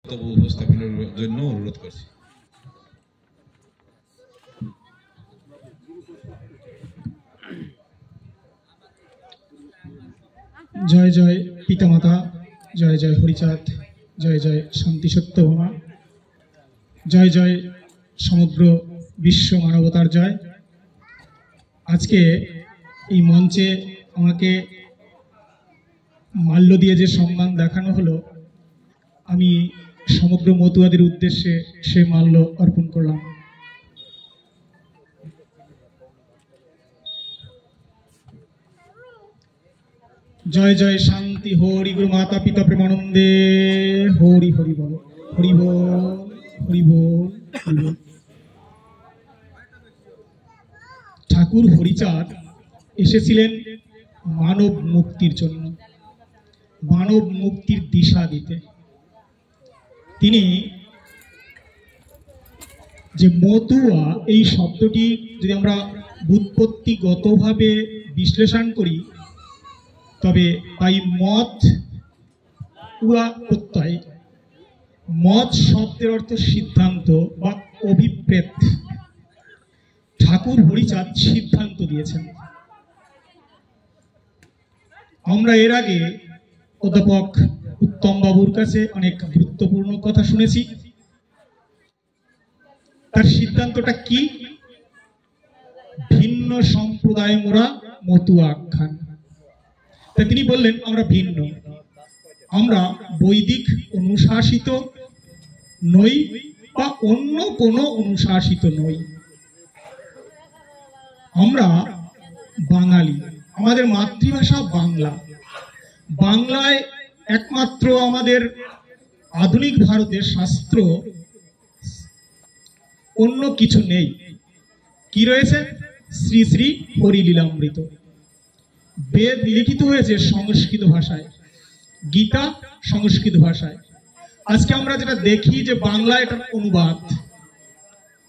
বক্তব্য উপস্থাপনের জন্য অনুরোধ করছি। জয় জয় পিতামাতা, জয় জয় হরিচাঁদ, জয় জয় শান্তি সত্যভামা, জয় জয় সমগ্র বিশ্ব মানবতার জয়। আজকে এই মঞ্চে আমাকে মাল্য দিয়ে যে সম্মান দেখানো হলো, আমি সমগ্র মতুয়াদের উদ্দেশ্যে সে মাল্য অর্পণ করলাম। জয় জয় শান্তি, হরি গুরু মাতা পিতা প্রেমানন্দে, হরি হরি বল, হরি বল, হরি বল, হরি বল। ঠাকুর হরিচাঁদ এসেছিলেন মানব মুক্তির জন্য, মানব মুক্তির দিশা দিতে। তিনি যে মতুয়া এই শব্দটি যদি আমরা ব্যুৎপত্তিগতভাবে বিশ্লেষণ করি, তবে তাই মত উয়া প্রত্যয়। মত শব্দের অর্থ সিদ্ধান্ত বা অভিপ্রেত। ঠাকুর হরিচাঁদ সিদ্ধান্ত দিয়েছেন। আমরা এর আগে অধ্যাপক উত্তম বাবুর কাছে অনেক গুরুত্বপূর্ণ কথা শুনেছি। তার সিদ্ধান্তটা কি? ভিন্ন সম্প্রদায় মোরা মতুয়া আখ্যান। তাই তিনি বললেন আমরা ভিন্ন, আমরা বৈদিক অনুশাসিত নই বা অন্য কোনো অনুশাসিত নই। আমরা বাঙালি, আমাদের মাতৃভাষা বাংলা। বাংলায় একমাত্র আমাদের আধুনিক ভারতের শাস্ত্র, অন্য কিছু নেই। কি রয়েছে? শ্রী শ্রী হরিলীলামৃত। বেদ লিখিত হয়েছে সংস্কৃত ভাষায়, গীতা সংস্কৃত ভাষায়। আজকে আমরা যেটা দেখি যে বাংলা এটার অনুবাদ,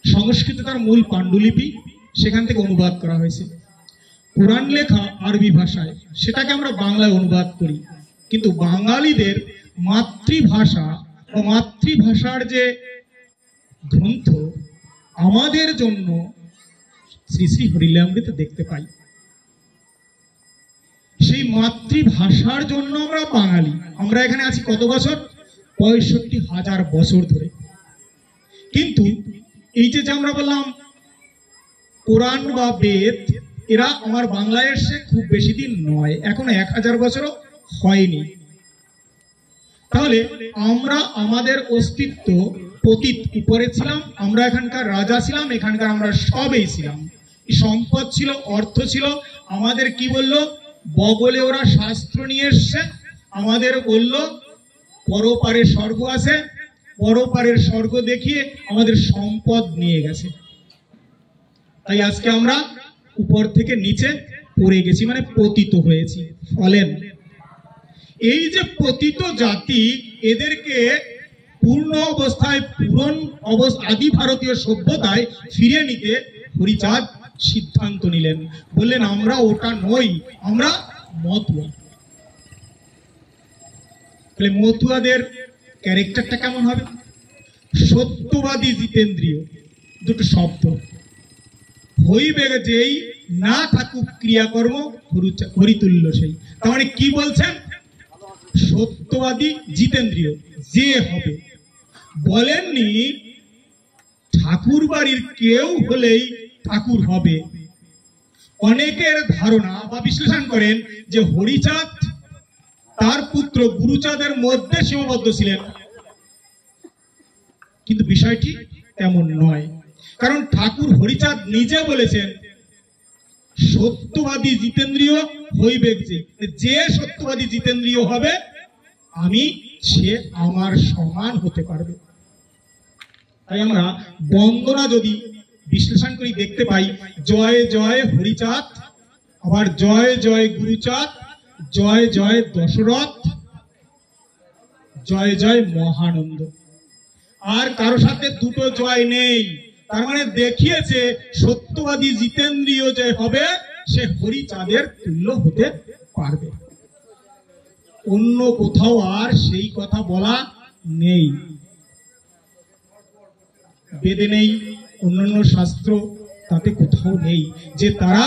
সংস্কৃত তার মূল পাণ্ডুলিপি, সেখান থেকে অনুবাদ করা হয়েছে। পুরাণ লেখা আরবি ভাষায়, সেটাকে আমরা বাংলায় অনুবাদ করি। কিন্তু বাঙালিদের মাতৃভাষা বা মাতৃভাষার যে গ্রন্থ আমাদের জন্য শ্রী শ্রী হরিলীলামৃত দেখতে পাই। সেই মাতৃভাষার জন্য আমরা বাঙালি। আমরা এখানে আছি কত বছর? ৬৫,০০০ বছর ধরে। কিন্তু এই যে আমরা বললাম কোরআন বা বেদ, এরা আমার বাংলায় এসে খুব বেশি দিন নয়, এখনো ১০০০ বছরও হয়নি। তাহলে আমরা আমাদের অস্তিত্ব পতিত উপরে ছিলাম, আমরা এখানকার রাজা ছিলাম, এখানকার আমরা সবই ছিলাম। সম্পদ ছিল, অর্থ ছিল। আমাদের কি বললো? বগলে ওরা শাস্ত্র নিয়ে এসছে, আমাদের বলল পরপারে স্বর্গ আছে, পরপারের স্বর্গ দেখিয়ে আমাদের সম্পদ নিয়ে গেছে। তাই আজকে আমরা উপর থেকে নিচে পড়ে গেছি, মানে পতিত হয়েছি, ফলেন। এই যে পতিত জাতি, এদেরকে পূর্ণ অবস্থায়, আদি ভারতীয় সভ্যতায় ফিরিয়ে নিতে হরিচাঁদ সিদ্ধান্ত নিলেন। বললেন আমরা ওটা নই, আমরা মতুয়া। তাহলে মতুয়াদের ক্যারেক্টারটা কেমন হবে? সত্যবাদী জিতেন্দ্রীয়, দুটো শব্দ। হইবে যেই, না থাকুক ক্রিয়াকর্ম, হরিতুল্য সেই। তার মানে কি বলছেন? সত্যবাদী জিতেন্দ্রীয় যে হবে। বলেননি ঠাকুর বাড়ির কেউ হলেই ঠাকুর হবে। অনেকের ধারণা বা বিশ্লেষণ করেন যে হরিচাঁদ তার পুত্র গুরুচাঁদের মধ্যে সীমাবদ্ধ ছিলেন, কিন্তু বিষয়টি তেমন নয়। কারণ ঠাকুর হরিচাঁদ নিজে বলেছেন সত্যবাদী জিতেন্দ্রীয় হইবে যে সত্যবাদী জিতেন্দ্রীয় হবে, আমি সে আমার সমান হতে পারবে। তাই আমরা বন্দনা যদি বিশ্লেষণ করি দেখতে পাই জয় জয় হরিচাঁদ, আবার জয় জয় গুরুচাঁদ, জয় জয় দশরথ, জয় জয় মহানন্দ। আর কারো সাথে দুটো জয় নেই। তার মানে দেখিয়েছে সত্যবাদী জিতেন্দ্রীয় যে হবে সে হরিচাঁদের তুল্য হতে পারবে। অন্য কোথাও আর সেই কথা বলা নেই। বেদে নেই, অন্যান্য শাস্ত্র তাতে কোথাও নেই যে তারা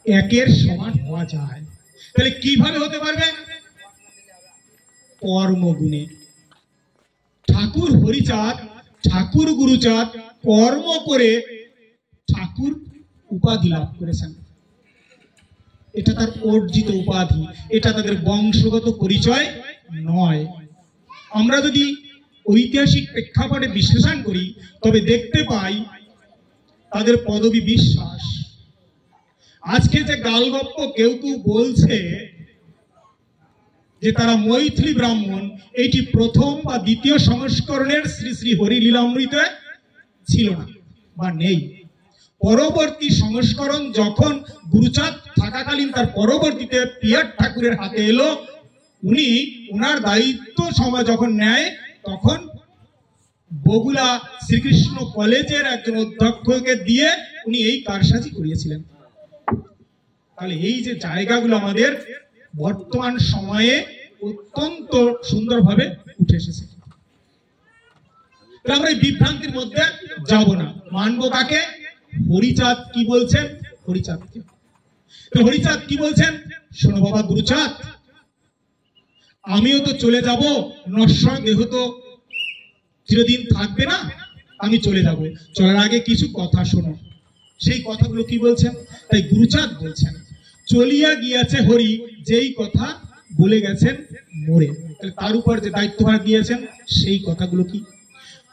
একের সমান হওয়া যায়। তাহলে কিভাবে হতে পারবে? কর্মগুণে। ঠাকুর হরিচাঁদ, ঠাকুর গুরুচাঁদ কর্ম করে ঠাকুর উপাধি লাভ করেছেন। এটা তার অর্জিত উপাধি, এটা তাদের বংশগত পরিচয় নয়। আমরা যদি ঐতিহাসিক প্রেক্ষাপটে বিশ্লেষণ করি তবে দেখতে পাই তাদের পদবী বিশ্বাস। আজকে যে গালগপ্প কেউ কেউ বলছে যে তারা মৈথিলি ব্রাহ্মণ, এটি প্রথম বা দ্বিতীয় সংস্করণের শ্রী শ্রী হরিলীলামৃতে ছিল না বা নেই। পরবর্তী সংস্করণ যখন গুরুচাঁদ থাকাকালীন তার পরবর্তীতে পিয়ার ঠাকুরের হাতে এলো, উনি ওনার দায়িত্ব সময় যখন নেয় তখন বগুলা শ্রীকৃষ্ণ কলেজের একজন অধ্যক্ষকে দিয়ে উনি এই কারসাজি করিয়েছিলেন। তাহলে এই যে জায়গাগুলো আমাদের বর্তমান সময়ে অত্যন্ত সুন্দরভাবে উঠে এসেছে। আমরা এই বিভ্রান্তির মধ্যে যাব না, মানবো কাকে? হরিচাঁদ কি বলছেন? হরিচাঁদকে। হরিচাঁদ কি বলছেন? শোনো বাবা গুরুচাঁদ, আমিও তো চলে যাব, নশ্বর দেহ তো চিরদিন থাকবে না, আমি চলে যাব, চলার আগে কিছু কথা শোনো। সেই কথাগুলো কি বলছেন? তাই গুরুচাঁদ বলছেন, চলিয়া গিয়াছে হরি, যেই কথা বলে গেছেন মোরে। তাহলে তার উপর যে দায়িত্বভার দিয়েছেন সেই কথাগুলো কি?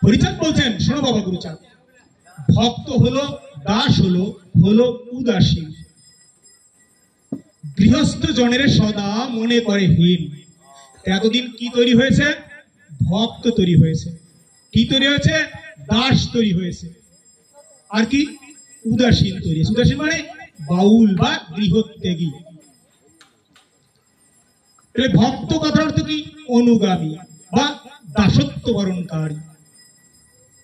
হরিচাঁদ বলছেন, শোনো বাবা গুরুচাঁদ, ভক্ত হলো, দাস হলো, হলো উদাসীন, গৃহস্থ জনের সদা মনে করে হীন। এতদিন কি তৈরি হয়েছে? ভক্ত তৈরি হয়েছে। কি তৈরি হয়েছে? দাস তৈরি হয়েছে। আর কি? উদাসীন তৈরি হয়েছে। উদাসীন মানে বাউল বা গৃহত্যাগী। ভক্ত কথার অর্থ কি? অনুগামী বা দাসত্ব বরণকারী।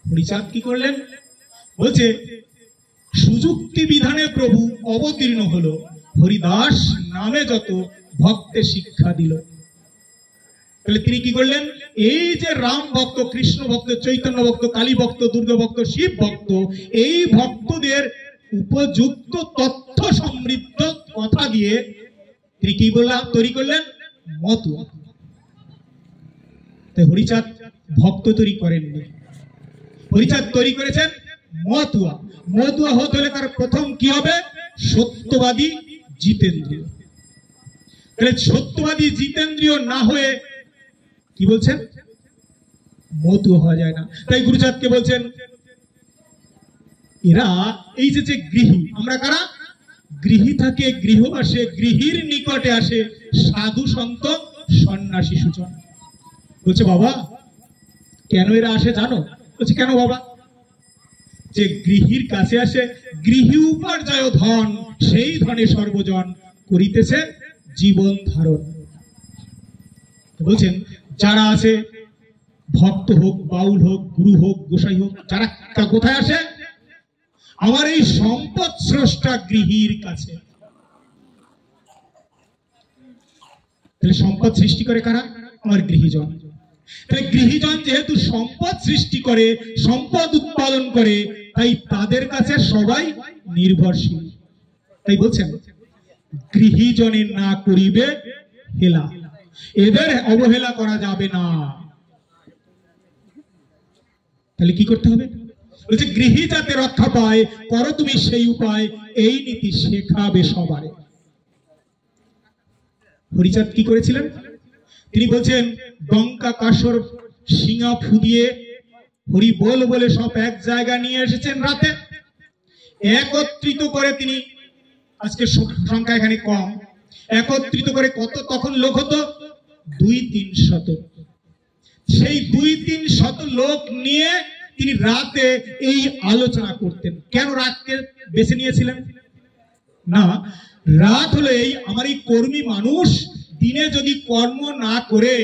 হরিচাঁদ কি করলেন? বলছে, সুযুক্তি বিধানে প্রভু অবতীর্ণ হলো, হরিদাস নামে যত ভক্তে শিক্ষা দিল। তাহলে তিনি কি করলেন? এই যে রাম ভক্ত, কৃষ্ণ ভক্ত, চৈতন্য ভক্ত, কালী ভক্ত, দুর্গা ভক্ত, শিব ভক্ত, এই ভক্তদের উপযুক্ত তথ্য সমৃদ্ধ কথা দিয়ে তিনি কি বললেন? তৈরি করলেন মতুয়া। তাই হরিচাঁদ ভক্ত তৈরি করেননি, হরিচাঁদ তৈরি করেছেন মতুয়া। মতুয়া হতে হলে তার প্রথম কি হবে? সত্যবাদী জিতেন্দ্রীয়। তাহলে সত্যবাদী জিতেন্দ্রীয় না হয়ে কি বলছেন? মতুয়া হওয়া যায় না। তাই গুরুচাঁদকে বলছেন, এরা এই যে গৃহী, আমরা কারা? গৃহী থাকে, গৃহবাসে, গৃহীর নিকটে আসে সাধু সন্ত সন্ন্যাসী সুজন। বলছে, বাবা কেন এরা আসে জানো? বলছে, কেন বাবা? যে গৃহীর কাছে আসে, গৃহী উপার্জয় ধন, সেই ধনে সর্বজন করিতেছে জীবন ধারণ। বলছেন, যারা আছে, ভক্ত হোক, বাউল হোক, গুরু হোক, গোসাই হোক, যারা কোথায় আসে? আমার এই সম্পদ স্রষ্টা গৃহীর কাছে। তাহলে সম্পদ সৃষ্টি করে কারা? আমার গৃহীজন। তাহলে গৃহীজন যেহেতু সম্পদ সৃষ্টি করে, সম্পদ উৎপাদন করে, তাই তাদের কাছে সবাই নির্ভরশীল। তাই বলছেন, গৃহীজনে না করিবে হেলা, এদের অবহেলা করা যাবে না। তাহলে কি করতে হবে? বলছে, গৃহী যাতে রক্ষা পায়, করো তুমি সেই উপায়, এই নীতি শেখাবে সবারে। হরিচাঁদ কি করেছিলেন? তিনি বলছেন, ডঙ্কা কাসর শিঙা ফুদিয়ে হরি বল বলে সব এক জায়গা নিয়ে এসেছেন রাতে, একত্রিত করে তিনি, আজকে সংখ্যা এখানে কম, একত্রিত করে কত তখন লোক হতো? 2-300। সেই 2-300 লোক নিয়ে তিনি রাতে এই আলোচনা করতেন। কেন রাতকে বেছে নিয়েছিলেন? না, রাত হলো এই আমার এই কর্মী মানুষ দিনে যদি কর্ম না করে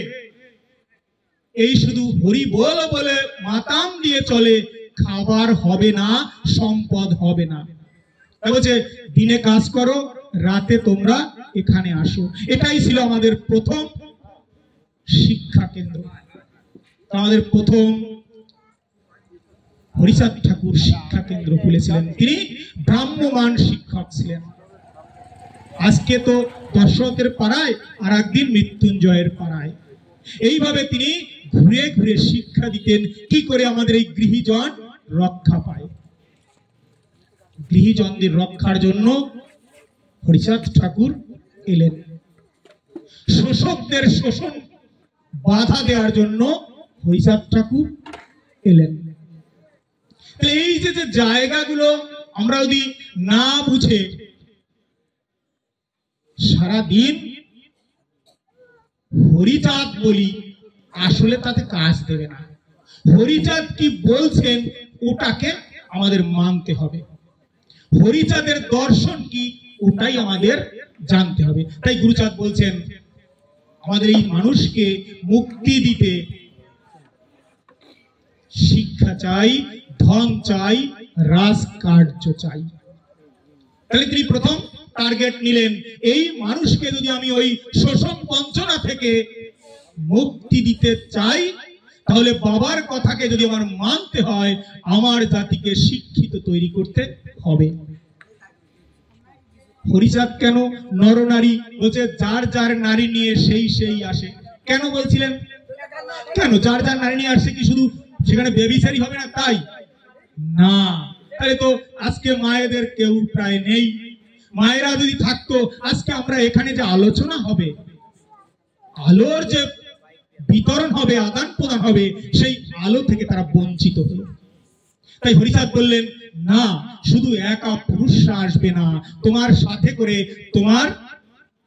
এই শুধু হরি বল বলে মাতাম দিয়ে চলে, খাবার হবে না, সম্পদ হবে না। বলছে, দিনে কাজ করো, রাতে তোমরা এখানে আসো। এটাই ছিল আমাদের প্রথম শিক্ষা কেন্দ্র। আমাদের প্রথম হরিচাঁদ ঠাকুর শিক্ষা কেন্দ্র খুলেছিলেন। তিনি ব্রাহ্মমান শিক্ষক ছিলেন। আজকে তো দশরথের পাড়ায়, আর একদিন মৃত্যুঞ্জয়ের পাড়ায়। এইভাবে তিনি ঘুরে ঘুরে শিক্ষা দিতেন কি করে আমাদের এই গৃহীজন রক্ষা পায়। গৃহীজনদের রক্ষার জন্য হরিচাঁদ ঠাকুর এলেন। শোষকদের শোষণ বাধা দেওয়ার জন্য হরিচাঁদ ঠাকুর এলেন। এই যে জায়গাগুলো আমরা যদি না বুঝে সারাদিন হরিচাঁদ বলি, আসলে তাতে কাজ দেবে না। হরিচাঁদ কি বলছেন ওটাকে আমাদের মানতে হবে। হরিচাঁদের দর্শন কি ওটাই আমাদের জানতে হবে। তাই গুরুচাঁদ বলছেন আমাদের এই মানুষকে মুক্তি দিতে শিক্ষা চাই, ধন চাই, রাজকার্য চাই। তাহলে তিনি প্রথম টার্গেট নিলেন, এই মানুষকে যদি আমি ওই শোষণ বঞ্চনা থেকে মুক্তি দিতে চাই, তাহলে বাবার কথাকে যদি আমার মানতে হয়, আমার জাতিকে শিক্ষিত তৈরি করতে হবে। হরিচাঁদ কেন নরনারী বলছে? যার যার নারী নিয়ে সেই সেই আসে। কেন বলছিলেন? কেন যার যার নারী নিয়ে আসে? কি শুধু সেখানে বেবিচারি হবে না তাই না? তাহলে তো আজকে মায়েদের কেউ প্রায় নেই। মায়েরা যদি থাকতো, আজকে আমরা এখানে যে আলোচনা হবে, আলোর যে বিতরণ হবে, আদান প্রদান হবে, সেই আলো থেকে তারা বঞ্চিত হলো। তাই হরিচাঁদ বললেন, না, শুধু একা পুরুষরা আসবে না, তোমার সাথে করে তোমার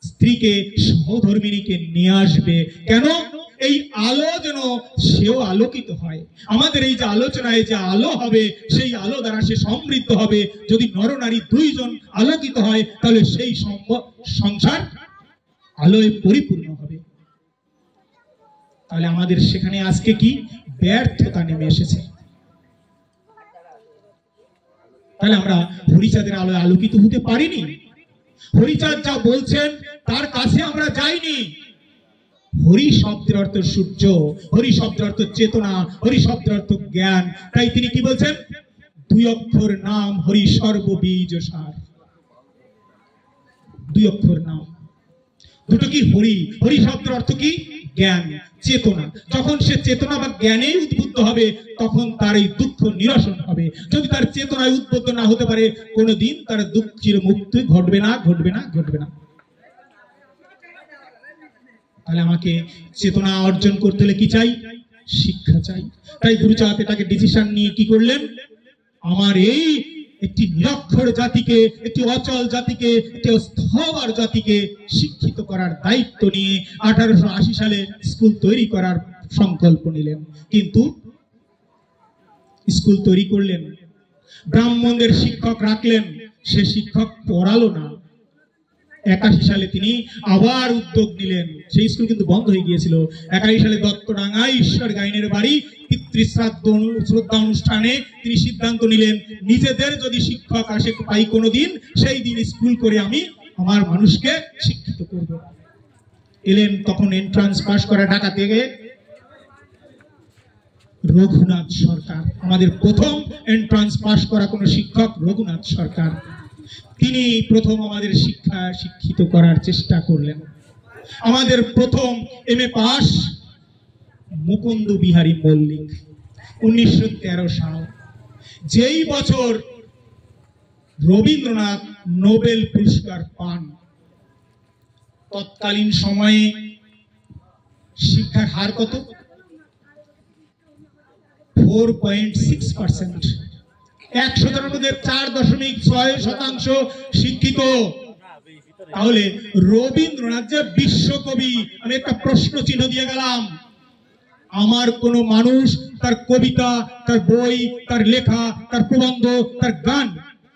স্ত্রীকে, সহধর্মিণীকে নিয়ে আসবে। কেন? এই আলো যেন সেও আলোকিত হয়। আমাদের এই যে আলোচনায় যে আলো হবে, সেই আলো দ্বারা সে সমৃদ্ধ হবে। যদি নরনারী দুইজন আলোকিত হয়, তাহলে সেই সংসার আলোয় পরিপূর্ণ হবে। তাহলে আমাদের সেখানে আজকে কি ব্যর্থতা নেমে এসেছে। তাহলে আমরা হরিচাঁদের আলোয় আলোকিত হতে পারিনি। হরিচাঁদ যা বলছেন তার কাছে আমরা যাইনি। হরি শব্দের অর্থ সূর্য, হরি শব্দের অর্থ চেতনা, হরি শব্দের অর্থ জ্ঞান। তাই তিনি কি বলছেন? দুই অক্ষর নাম হরি সর্ববীজ সার। দুই অক্ষর নাম, দুটো কি? হরি। হরি শব্দের অর্থ কি? জ্ঞান, চেতনা। যখন সে চেতনা বা জ্ঞানে উদ্বুদ্ধ হবে, তখন তার এই দুঃখ নিরসন হবে। যদি তার চেতনায় উদ্বুদ্ধ না হতে পারে, কোনোদিন তার দুঃখের মুক্তি ঘটবে না, ঘটবে না, ঘটবে না। তাহলে আমাকে চেতনা অর্জন করতে হলে কি চাই? শিক্ষা চাই। তাই গুরুচাঁদ এটাকে ডিসিশন নিয়ে কি করলেন? আমার এই একটি নিরক্ষর জাতিকে, একটি অচল জাতিকে, একটি স্থবার জাতিকে শিক্ষিত করার দায়িত্ব নিয়ে 1880 সালে স্কুল তৈরি করার সংকল্প নিলেন। কিন্তু স্কুল তৈরি করলেন, ব্রাহ্মণদের শিক্ষক রাখলেন, সে শিক্ষক পড়ালো না। 81 সালে তিনি আবার উদ্যোগ নিলেন। সেই স্কুল কিন্তু বন্ধ হয়ে গিয়েছিল। 81 সালে দত্তডাঙ্গায় ঈশ্বর গাইনের বাড়ি শ্রদ্ধা অনুষ্ঠানে তিনি সিদ্ধান্ত নিলেন, নিজেদের যদি শিক্ষক আসে পাই কোনোদিন, সেই দিন স্কুল করে আমি আমার মানুষকে শিক্ষিত করব। এলেন তখন এন্ট্রান্স পাস করা ঢাকা থেকে রঘুনাথ সরকার। আমাদের প্রথম এন্ট্রান্স পাস করা কোন শিক্ষক রঘুনাথ সরকার। তিনি প্রথম আমাদের শিক্ষিত করার চেষ্টা করলেন। আমাদের প্রথম এমএ পাস মুকুন্দ বিহারী মল্লিক, 1913 সাল। যেই বছর রবীন্দ্রনাথ নোবেল পুরস্কার পান, তৎকালীন সময়ে শিক্ষার হার কত? 4.6%। 100 জনের মধ্যে 4.6% শিক্ষিত। তাহলে রবীন্দ্রনাথ যে বিশ্বকবি, আমি একটা প্রশ্ন চিহ্ন দিয়ে গেলাম। আমার কোন মানুষ তার কবিতা, তার বই, তার লেখা, তার প্রবন্ধ, তার গান,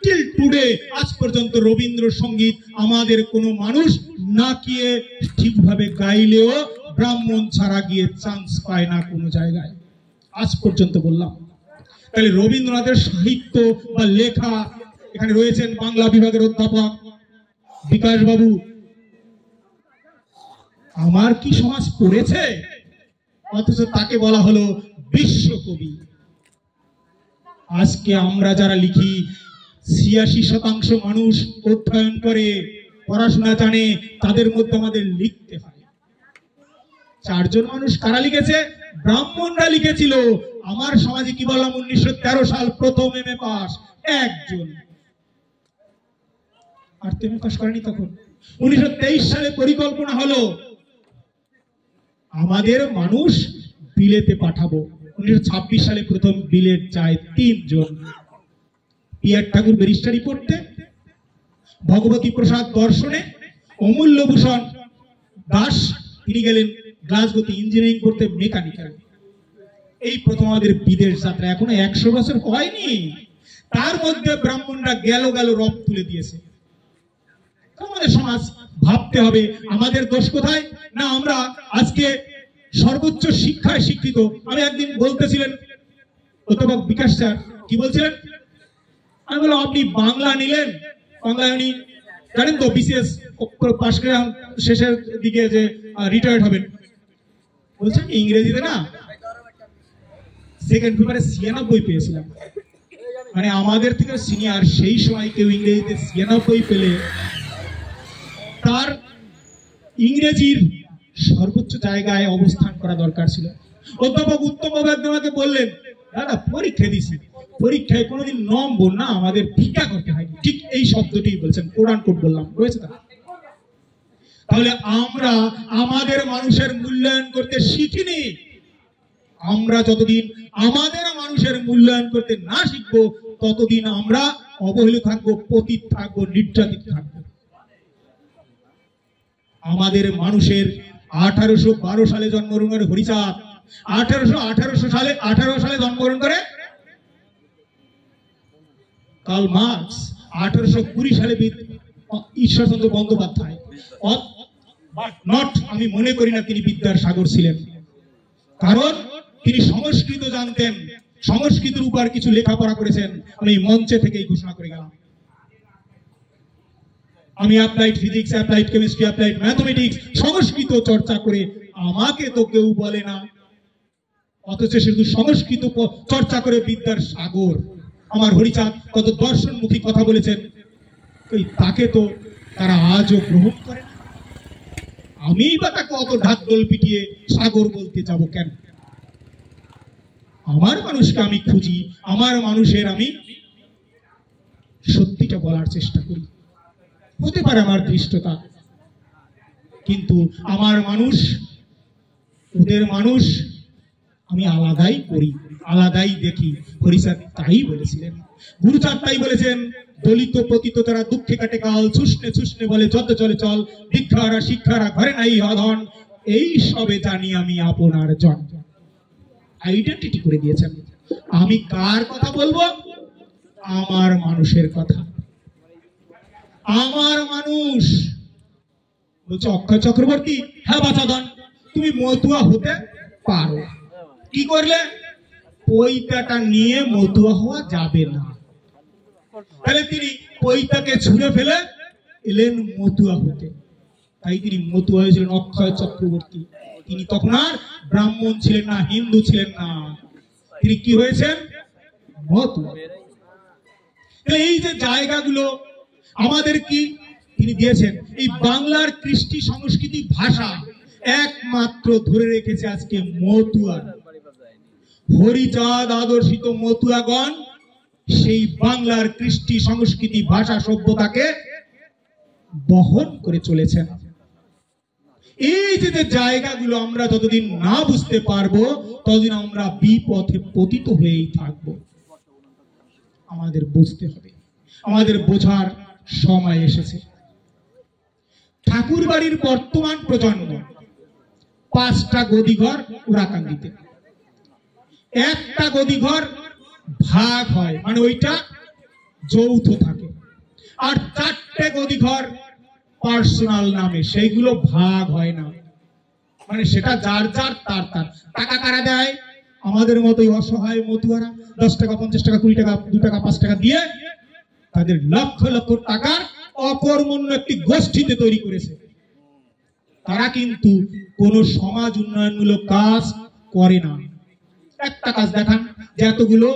টিল টুডে আজ পর্যন্ত রবীন্দ্রসঙ্গীত আমাদের কোন মানুষ না গিয়ে ঠিকভাবে গাইলেও ব্রাহ্মণ ছাড়া গিয়ে চান্স পায় না কোনো জায়গায়, আজ পর্যন্ত বললাম। তাহলে রবীন্দ্রনাথের সাহিত্য বা লেখা, এখানে রয়েছেন বাংলা বিভাগের অধ্যাপক বিকাশ বাবু, আমার কি সমাজ পড়েছে? অথচ তাকে বলা হলো বিশ্বকবি। আজকে আমরা যারা লিখি ৮৬% মানুষ অধ্যয়ন করে, পড়াশোনা জানে, তাদের মধ্যে আমাদের লিখতে হয়। ৪ জন মানুষ কারা লিখেছে? ব্রাহ্মণরা লিখেছিল। আমার সমাজে কি বললাম, ১৯১৩ সাল প্রথম এমএ পাস একজন, আর তুমি পাস করেনি তখন। ১৯২৩ সালে পরিকল্পনা হলো আমাদের মানুষ বিলেতে পাঠাবো। ১৯২৬ সালে প্রথম বিলেত যায় ৩ জন। পিয়ার ঠাকুর ব্যারিস্টারি পড়তে, ভগবতী প্রসাদ দর্শনে, অমূল্যভূষণ দাস তিনি গেলেন গ্লাসগোতে ইঞ্জিনিয়ারিং করতে, মেকানিক্যাল। এই প্রথম আমাদের বিদেশ যাত্রা, এখনো ১০০ বছর হয়নি, তার মধ্যে ব্রাহ্মণরা গেল রব তুলে দিয়েছে। আমাদের সমাজ ভাবতে হবে আমাদের দোষ কোথায়? না আমরা আজকে সর্বোচ্চ শিক্ষায় শিক্ষিত। আমি একদিন বলতেছিলেন অধ্যাপক বিকাশ স্যার, কি বলছিলেন? আমি বললাম আপনি বাংলা নিলেন, বাংলায় উনি জানেন তো বিসিএস পাশ করে শেষের দিকে যে রিটায়ার্ড হবেন, বলছেন ইংরেজিতে না সেকেন্ড পেপারে ৯৬ পেয়েছিলাম। মানে আমাদের থেকে সিনিয়র সেই সময় কেউ ইংরেজিতে ৯৬ পেলে তার ইংরেজির সর্বোচ্চ জায়গায় অবস্থান করা দরকার ছিল। অধ্যাপক উত্তম বাবু একদম আমাকে বললেন, দাদা পরীক্ষা দিছি, পরীক্ষায় কোনোদিন নম্বর না, আমাদের ভিক্ষা করতে হয়নি। ঠিক এই শব্দটি বলছেন, কোরআন কোট বললাম, রয়েছে তা। তাহলে আমরা আমাদের মানুষের মূল্যায়ন করতে শিখিনি। আমরা যতদিন আমাদের মানুষের মূল্যায়ন করতে না শিখবো, ততদিন আমরা অবহেলিত থাকবো, পতিত থাকবো, নির্যাতিত থাকবো। আমাদের মানুষের ১৮১২ সালে জন্মগ্রহণ করে হরিচাঁদ, ১৮১৮ সালে জন্মগ্রহণ করে কার্ল মার্কস, ১৮২০ সালে ঈশ্বরচন্দ্র বন্দ্যোপাধ্যায়। আমি মনে করি না তিনি বিদ্যার সাগর ছিলেন, কারণ তিনি সংস্কৃত জানতেন, সংস্কৃতের উপর কিছু লেখাপড়া করেছেন। আমি মঞ্চে থেকেই ঘোষণা করে গেলাম। আমি applied physics, applied chemistry, applied mathematics Sanskrit চর্চা করে, আমাকে তো কেউ বলে না, অথচ শুধু সংস্কৃত চর্চা করে বিদ্যার সাগর। আমার হরিচাঁদ কত দর্শনমুখী কথা বলেছেন, তাকে তো তারা আজও গ্রহণ করে না। আমি বা তাকে অত ঢাকঢোল পিটিয়ে সাগর বলতে যাব কেন? আমার মানুষকে আমি খুঁজি, আমার মানুষের আমি সত্যিটা বলার চেষ্টা করি। হতে পারে আমার দৃষ্টতা, কিন্তু আমার মানুষ ওদের মানুষ আমি আলাদাই করি, আলাদাই দেখি। হরিচাঁদ তাই বলেছিলেন, গুরুচাঁদ তাই বলেছেন, দলিত পতিত তারা দুঃখে কাটে কাল, ছুসনে ছুসনে বলে যত চলে চল, ভিক্ষারা শিক্ষারা ঘরে নাই অধন, এই সবে জানি আমি আপনার জন। আইডেন্টিটি করে দিয়েছেন। আমি কার কথা বলবো? আমার মানুষের কথা। আমার মানুষ বলছে অক্ষয় চক্রবর্তী, হ্যাঁ বাচাদন, তুমি মতুয়া হতে পারো। কি করলে? পৈতাটা নিয়ে মতুয়া হওয়া যাবে না। তাহলে তিনি পৈতাকে ছুঁড়ে ফেলে এলেন মতুয়া হতে। তাই তিনি মতুয়া হয়েছিলেন অক্ষয় চক্রবর্তী। তিনি তখন আর ব্রাহ্মণ ছিলেন না, হিন্দু ছিলেন না, তিনি কি হয়েছেন? মতুয়া। এই যে জায়গাগুলো আমাদের কি তিনি দিয়েছেন, এই বাংলার কৃষ্টি সংস্কৃতি ভাষা একমাত্র ধরে রেখেছে আজকে মতুয়া। হরিচাঁদ আদর্শিত মতুয়াগণ সেই বাংলার কৃষ্টি সংস্কৃতি ভাষা সভ্যতাকে বহন করে চলেছেন। এই যে জায়গাগুলো আমরা যতদিন না বুঝতে পারবো, ততদিন আমরা বিপথে পতিত হয়েই থাকব। আমাদের বুঝতে হবে, আমাদের বোঝার সময় এসেছে। ঠাকুর বাড়ির বর্তমান প্রজন্ম 5টা গদিঘর উড়াকান্দিতে, একটা গদিঘর ভাগ হয়, মানে ওইটা যৌথ থাকে, আর 4টে গদিঘর পার্সোনাল নামে, সেইগুলো ভাগ হয় না, মানে সেটা যার যার তার তার। টাকা কারা দেয়? আমাদের মতোই অসহায় মতুয়ারা 10 টাকা 50 টাকা 20 টাকা 2 টাকা 5 টাকা দিয়ে তাদের লক্ষ লক্ষ টাকার অকর্মণ্য একটি গোষ্ঠীতে তৈরি করেছে। তারা কিন্তু কোন সমাজ উন্নয়নমূলক কাজ করে না। একটা কাজ দেখান যে এতগুলো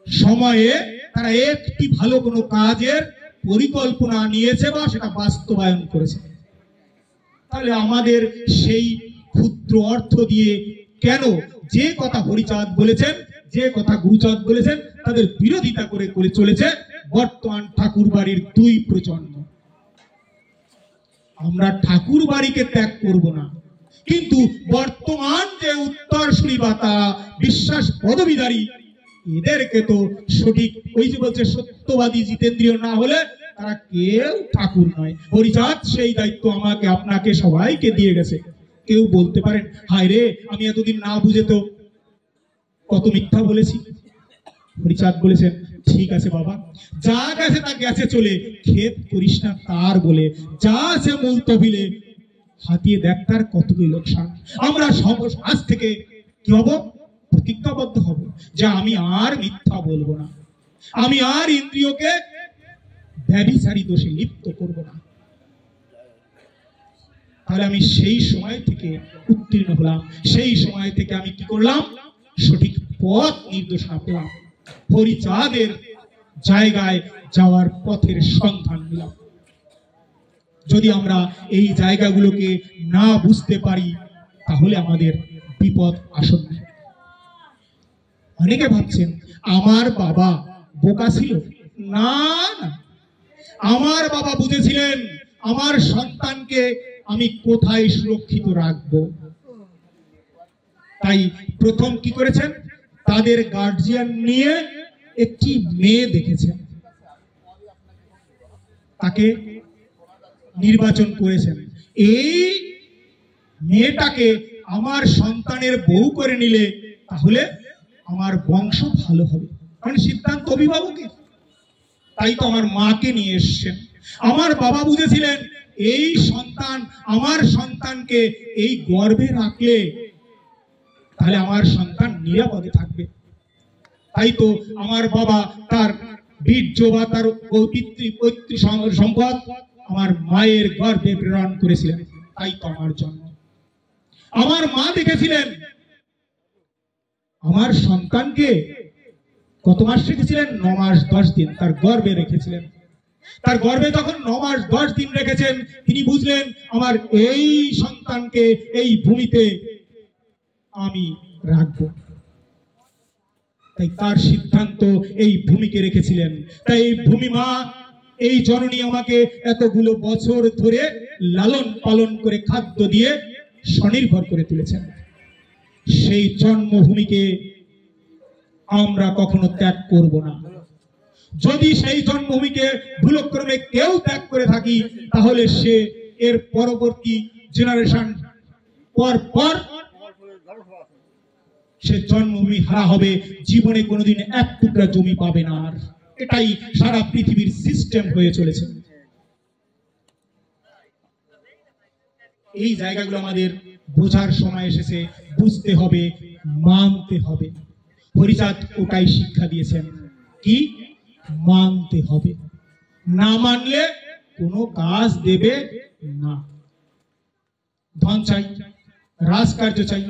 সময়ে তারা একটি ভালো কোনো কাজের পরিকল্পনা নিয়েছে বা সেটা বাস্তবায়ন করেছে। তাহলে আমাদের সেই ক্ষুদ্র অর্থ দিয়ে কেন যে কথা হরিচাঁদ বলেছেন, যে কথা গুরুচাঁদ বলেছেন, তাদের বিরোধিতা করে করে চলেছে বর্তমান ঠাকুর বাড়ির দুই প্রজন্ম। আমরা ঠাকুর বাড়িকে ত্যাগ করব না, কিন্তু বর্তমান যে উত্তরসূরি বা তারা বিশ্বাস পদবীধারী এদেরকে তো সঠিক, ওই যে বলছে সত্যবাদী জিতেন্দ্রীয় না হলে তারা কেউ ঠাকুর নয়। হরিচাঁদ সেই দায়িত্ব আমাকে আপনাকে সবাইকে দিয়ে গেছে। কেউ বলতে পারেন, হায় রে আমি এতদিন না বুঝে তো কত মিথ্যা বলেছি। হরিচাঁদ বলেছেন, ঠিক আছে বাবা, যা গেছে তা গেছে চলে, খেদ করিস না তার বলে, যা আছে মূল তবিলে হাতিয়ে দেখ তার কতগুলো লোকসান। আমরা আজ থেকে কি হব? প্রতিজ্ঞাবদ্ধ হব যে আমি আর মিথ্যা বলবো না, আমি আর ইন্দ্রিয়কে ব্যভিচারী দোষে লিপ্ত করব না। তাহলে আমি সেই সময় থেকে উত্তীর্ণ হলাম, সেই সময় থেকে আমি কি করলাম? সঠিক পথ নির্দেশনা পেলাম, হরিচাঁদের জায়গায় যাওয়ার পথের সন্ধান নিলাম। যদি আমরা এই জায়গাগুলোকে না বুঝতে পারি তাহলে আমাদের বিপদ আসন্ন। অনেকে ভাবছেন আমার বাবা বোকা ছিল। না না, আমার বাবা বুঝেছিলেন আমার সন্তানকে আমি কোথায় সুরক্ষিত রাখবো। তাই প্রথম কি করেছেন? তাদের গার্জিয়ান নিয়ে একটি মেয়ে দেখেছেন, তাকে নির্বাচন করেছেন। এই মেয়েটাকে আমার সন্তানের বউ করে নিলে তাহলে আমার বংশ ভালো হবে, মানে সিদ্ধান্ত অভিভাবকের। তাই তো আমার মাকে নিয়ে এসছেন। আমার বাবা বুঝেছিলেন এই সন্তান, আমার সন্তানকে এই গর্ভে রাখলে তাহলে আমার সন্তান নিরাপদে থাকবে। তাই তো আমার বাবা তার বীর্য বা তার পৈতৃক সম্পদ আমার মায়ের গর্ভে প্রেরণ করেছিলেন। তাই তো আমার জন্ম। আমার মা দেখেছিলেন আমার সন্তানকে কত মাস রেখেছিলেন? 9 মাস 10 দিন তার গর্ভে রেখেছিলেন। তার গর্ভে যখন 9 মাস 10 দিন রেখেছেন, তিনি বুঝলেন আমার এই সন্তানকে এই ভূমিতে আমি রাখবো। তাই তার সিদ্ধান্ত এই ভূমিকে রেখেছিলেন। তাই এই ভূমি মা, এই জননী আমাকে এতগুলো বছর ধরে লালন পালন করে খাদ্য দিয়ে স্বনির্ভর করে তুলেছেন। সেই জন্মভূমিকে আমরা কখনো ত্যাগ করব না। যদি সেই জন্মভূমিকে ভুলক্রমে কেউ ত্যাগ করে থাকি তাহলে সে এর পরবর্তী জেনারেশন পর পর সে জন্মভূমি হারা হবে, জীবনে কোনোদিন এক টুকরা জমি পাবে না। আর এটাই সারা পৃথিবীর সিস্টেম হয়ে চলেছে। এই জায়গাগুলো আমাদের বোঝার সময় এসেছে, বুঝতে হবে, মানতে হবে। হরিচাঁদ ওটাই শিক্ষা দিয়েছেন, কি মানতে হবে, না মানলে কোনো কাজ দেবে না। ধন চাই, রাজকার্য চাই,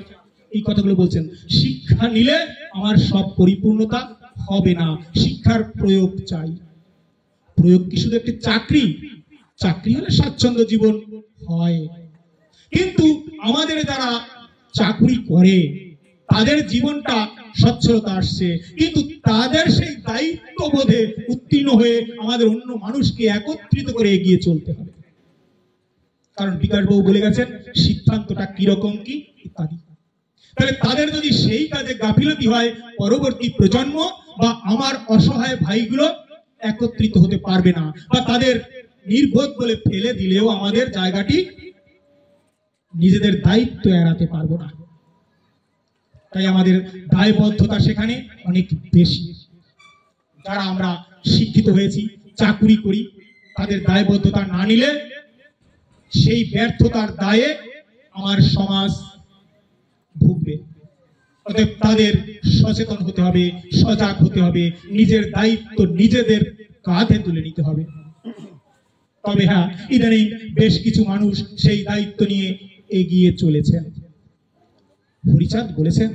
এই কথাগুলো বলছেন। শিক্ষা নিলে আমার সব পরিপূর্ণতা হবে না, শিক্ষার প্রয়োগ চাই। প্রয়োগ কি শুধু একটি চাকরি? চাকরি হলে স্বাচ্ছন্দ্য জীবন হয়, কিন্তু আমাদের যারা চাকরি করে তাদের জীবনটা সচ্ছলতা আসছে, কিন্তু তাদের সেই দায়িত্ববোধে উত্তীর্ণ হয়ে আমাদের অন্য মানুষকে একত্রিত করে এগিয়ে চলতে হবে। কারণ বিকাশবাবু বলে গেছেন সিদ্ধান্তটা কিরকম কি ইত্যাদি। তাহলে তাদের যদি সেই কাজে গাফিলতি হয়, পরবর্তী প্রজন্ম বা আমার অসহায় ভাইগুলো একত্রিত হতে পারবে না, বা তাদের নির্বোধ বলে ফেলে দিলেও আমাদের জায়গাটি নিজেদের দায়িত্ব এড়াতে পারবো না। তাই আমাদের দায়বদ্ধতা সেখানে অনেক বেশি। যারা আমরা শিক্ষিত হয়েছি, চাকরি করি, তাদের দায়বদ্ধতা না নিলে সেই ব্যর্থতার দায়ে আমার সমাজ ভুগবে। অতএব তাদের সচেতন হতে হবে, সজাগ হতে হবে, নিজের দায়িত্ব নিজেদের কাঁধে তুলে নিতে হবে। তবে হ্যাঁ, ইদানিং বেশ কিছু মানুষ সেই দায়িত্ব নিয়ে এগিয়ে চলেছেন। হরিচাঁদ বলেছেন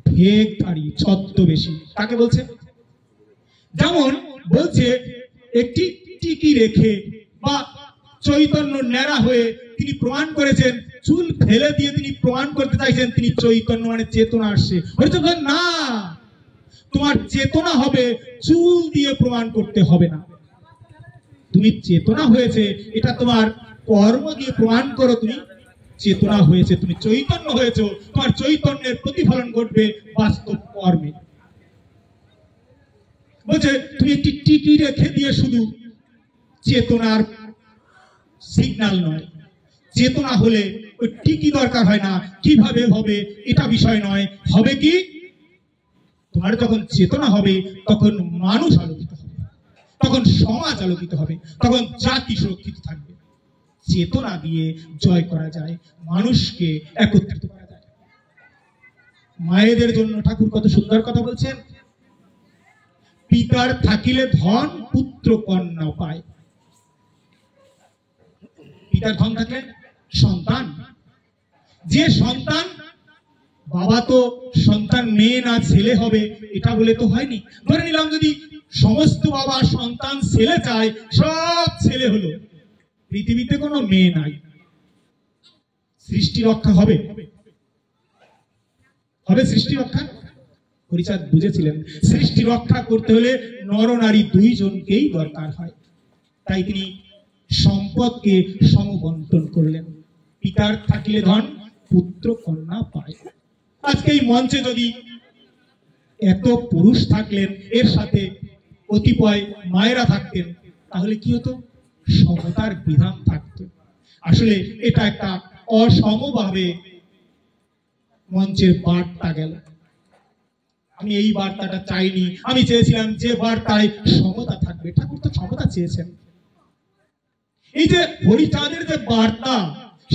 ভেগধারী ছদ্মবেশী কাকে বলছে? যেমন বলছে একটি টিকি রেখে বা চৈতন্য ন্যাড়া হয়ে তিনি প্রমাণ করেছেন, চুল ফেলে দিয়ে তিনি প্রমাণ করতে চাইছেন তিনি চৈতন্য, মানে চেতনা আসছে। হরিচাঁদ না, তোমার চেতনা হবে, চুল দিয়ে প্রমাণ করতে হবে না। তুমি চেতনা হয়েছে এটা তোমার কর্ম দিয়ে প্রমাণ করো তুমি চেতনা হয়েছে, তুমি চৈতন্য হয়েছো, তোমার চৈতন্যের প্রতিফলন ঘটবে বাস্তব কর্মে। বলছে তুমি একটি টিকি রেখে দিয়ে শুধু চেতনার সিগন্যাল নয়, চেতনা হলে ওই টিকি দরকার হয় না, কিভাবে হবে এটা বিষয় নয়, হবে কি তোমার যখন চেতনা হবে তখন মানুষ আলোকিত হবে, তখন সমাজ আলোকিত হবে, তখন জাতি সুরক্ষিত থাকবে। চেতনা দিয়ে জয় করা যায়, মানুষকে একত্রিত করা যায়। মায়েদের জন্য ঠাকুর কত সুন্দর কথা বলছেন, পিতার থাকিলে ধন পুত্র কন্যা পায়। পিতার ধন থাকলে সন্তান, যে সন্তান, বাবা তো সন্তান মেয়ে না ছেলে হবে এটা বলে তো হয়নি। ধরে নিলাম যদি সমস্ত বাবা সন্তান ছেলে চায়, সব ছেলে হলো, পৃথিবীতে কোনো মেয়ে নাই, সৃষ্টি রক্ষা হবে? হবে সৃষ্টি রক্ষা? হরিচাঁদ বুঝেছিলেন সৃষ্টি রক্ষা করতে হলে নরনারী দুইজনকেই দরকার হয়, তাই তিনি সম্পদকে সমবন্টন করলেন। পিতার থাকিলে ধন পুত্র কন্যা পায়। আজকে এই মঞ্চে যদি এত পুরুষ থাকলেন, এর সাথে কতিপয় মায়েরা থাকতেন, তাহলে কি হতো? সমতার বিধান থাকতো। আসলে এটা একটা অসমভাবে মঞ্চের বার্তা গেল। আমি এই বার্তাটা চাইনি, আমি চেয়েছিলাম যে বার্তায় সমতা থাকবে। ঠাকুর তো সমতা চেয়েছেন। এই যে হরিচাঁদের যে বার্তা,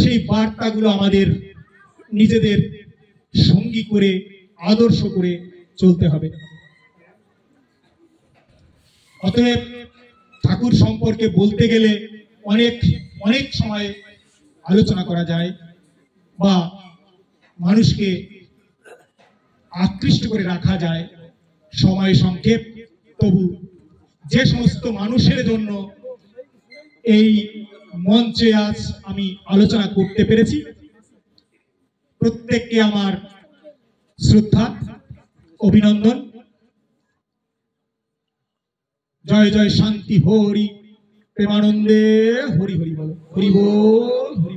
সেই বার্তাগুলো আমাদের নিজেদের সঙ্গী করে আদর্শ করে চলতে হবে। অতএব ঠাকুর সম্পর্কে বলতে গেলে অনেক অনেক সময় আলোচনা করা যায় বা মানুষকে আকৃষ্ট করে রাখা যায়, সময় সংক্ষেপ। তবু যে সমস্ত মানুষের জন্য এই মঞ্চে আজ আমি আলোচনা করতে পেরেছি, প্রত্যেককে আমার শ্রদ্ধা, অভিনন্দন। জয় জয় শান্তি হরি প্রেমানন্দে হরি হরি বল, হরি বল হরি।